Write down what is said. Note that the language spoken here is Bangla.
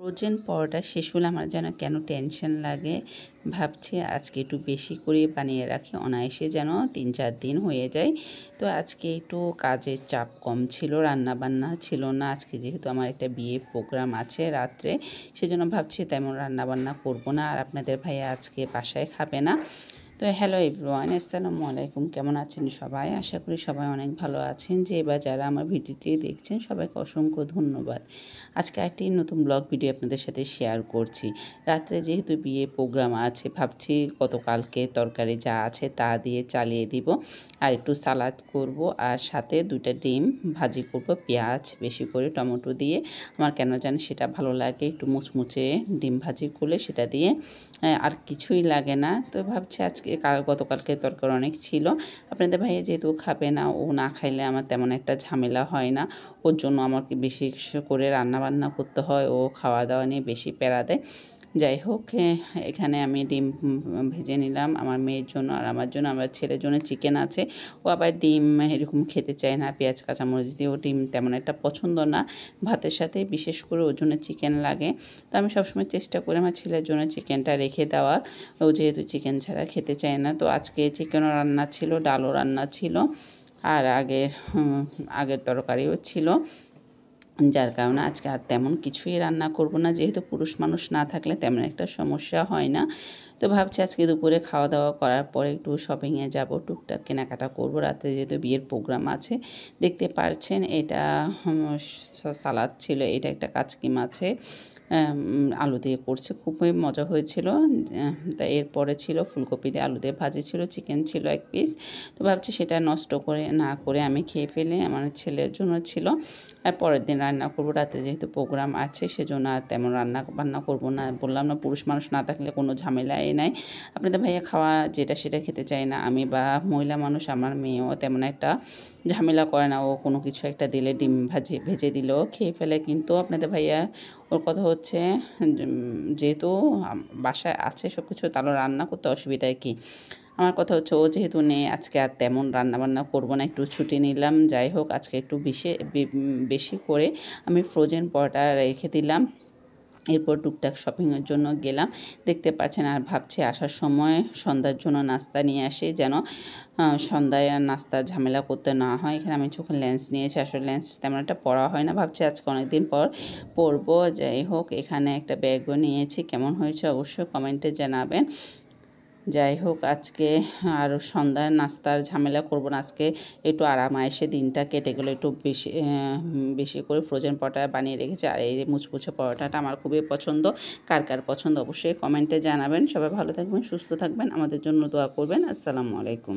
ফ্রোজেন পরোটা শেষ হলে আমার যেন কেন টেনশন লাগে। ভাবছি আজকে একটু বেশি করে বানিয়ে রাখি, অনায়াসে যেন ৩-৪ দিন হয়ে যায়। তো আজকে একটু কাজের চাপ কম ছিল, রান্নাবান্না ছিল না। আজকে যেহেতু আমার একটা বিয়ের প্রোগ্রাম আছে রাত্রে, সেজন্য ভাবছি তেমন রান্নাবান্না করব না। আর আপনাদের ভাইয়া আজকে বাসায় খাবে না। তো হ্যালো এভরিওয়ান, আসসালামু আলাইকুম। কেমন আছেন সবাই? আশা করি সবাই অনেক ভালো আছেন। যে এবার যারা আমার ভিডিওটি দেখছেন সবাইকে অসংখ্য ধন্যবাদ। আজকে একটি নতুন ব্লগ ভিডিও আপনাদের সাথে শেয়ার করছি। রাত্রে যেহেতু বিয়ে প্রোগ্রাম আছে, ভাবছি গতকালকে তরকারি যা আছে তা দিয়ে চালিয়ে দিব। আর একটু সালাদ করব, আর সাথে 2টা ডিম ভাজি করব, পেঁয়াজ বেশি করে, টমেটো দিয়ে। আমার কেন জানি সেটা ভালো লাগে, একটু মুচমুচে ডিম ভাজি করলে সেটা দিয়ে আর কিছুই লাগে না। তো ভাবছি আজকে গতকালকে তরকারি অনেক ছিল। আপনাদের ভাইয়া যেহেতু খাবে না, ও না খাইলে আমার তেমন একটা ঝামেলা হয় না। ওর জন্য আমাকে বেশি করে রান্নাবান্না করতে হয়, ও খাওয়া দাওয়া নিয়ে বেশি প্যারা দেয়। যাই হোক, এখানে আমি ডিম ভেজে নিলাম আমার মেয়ের জন্য আর আমার জন্য। আমার ছেলের জন্য চিকেন আছে। ও আবার ডিম এরকম খেতে চায় না, পেঁয়াজ কাঁচামরিচ দিয়েও ডিম তেমন একটা পছন্দ না। ভাতের সাথে বিশেষ করে ওর জন্য চিকেন লাগে। তো আমি সবসময় চেষ্টা করি আমার ছেলের জন্য চিকেনটা রেখে দেওয়ার। ও যেহেতু চিকেন ছাড়া খেতে চায় না। তো আজকে চিকেনও রান্না ছিল, ডালও রান্না ছিল, আর আগের তরকারিও ছিল। যার কারণে আজকে আর তেমন কিছুই রান্না করব না। যেহেতু পুরুষ মানুষ না থাকলে তেমন একটা সমস্যা হয় না। তো ভাবছি আজকে দুপুরে খাওয়া দাওয়া করার পরে একটু শপিংয়ে যাব, টুকটাক কেনাকাটা করব। রাতে যেহেতু বিয়ের প্রোগ্রাম আছে, দেখতে পারছেন এটা সালাদ ছিল, এটা একটা কাচকি মাছে আলু দিয়ে করছে, খুবই মজা হয়েছিল। তা এরপরে ছিল ফুলকপি দিয়ে আলু দিয়ে ভাজি ছিল, চিকেন ছিল 1 পিস। তো ভাবছি সেটা নষ্ট না করে আমি খেয়ে ফেলি, আমার ছেলের জন্য ছিল। আর পরের দিন রান্না করব। রাতে যেহেতু প্রোগ্রাম আছে সেজন্য আর তেমন বান্না করব না। বললাম না, পুরুষ মানুষ না থাকলে কোনো ঝামেলাই নাই। আপনাদের ভাইয়া খাওয়া যেটা সেটা খেতে চায় না। আমি বা মহিলা মানুষ, আমার মেয়েও তেমন একটা ঝামেলা করে না। ও কোনো কিছু একটা দিলে, ডিম ভেজে দিলেও খেয়ে ফেলে। কিন্তু আপনাদের ভাইয়া, ওর কথা হচ্ছে যেহেতু বাসায় আছে সব কিছু, তাহলে রান্না করতে অসুবিধায় কী? আমার কথা হচ্ছে ও যেহেতু নেই, আজকে আর তেমন রান্নাবান্না করব না, একটু ছুটি নিলাম। যাই হোক, আজকে একটু বেশি করে আমি ফ্রোজেন পরোটা রেখে দিলাম। এরপর টুকটাক শপিংয়ের জন্য গেলাম, দেখতে পাচ্ছেন। আর ভাবছি আসার সময় সন্ধ্যার জন্য নাস্তা নিয়ে আসি, যেন সন্ধ্যায় আর নাস্তা ঝামেলা করতে না হয়। এখানে আমি চোখের লেন্স নিয়েছি, আসলে লেন্স তেমন একটা পরা হয় না, ভাবছি আজকে অনেকদিন পর পরবো। যাই হোক, এখানে একটা ব্যাগও নিয়েছি। কেমন হয়েছে অবশ্যই কমেন্টে জানাবেন। যাই হোক, আজকে আর সন্ধ্যার নাস্তার ঝামেলা করব না। আজকে একটু আরামায়েশে দিনটা কেটে গেলো। একটু বেশি করে ফ্রোজেন পরোটা বানিয়ে রেখেছি। আর এই মুচমুচে পরোটাটা আমার খুবই পছন্দ। কার কার পছন্দ অবশ্যই কমেন্টে জানাবেন। সবাই ভালো থাকবেন, সুস্থ থাকবেন, আমাদের জন্য দোয়া করবেন। আসসালামু আলাইকুম।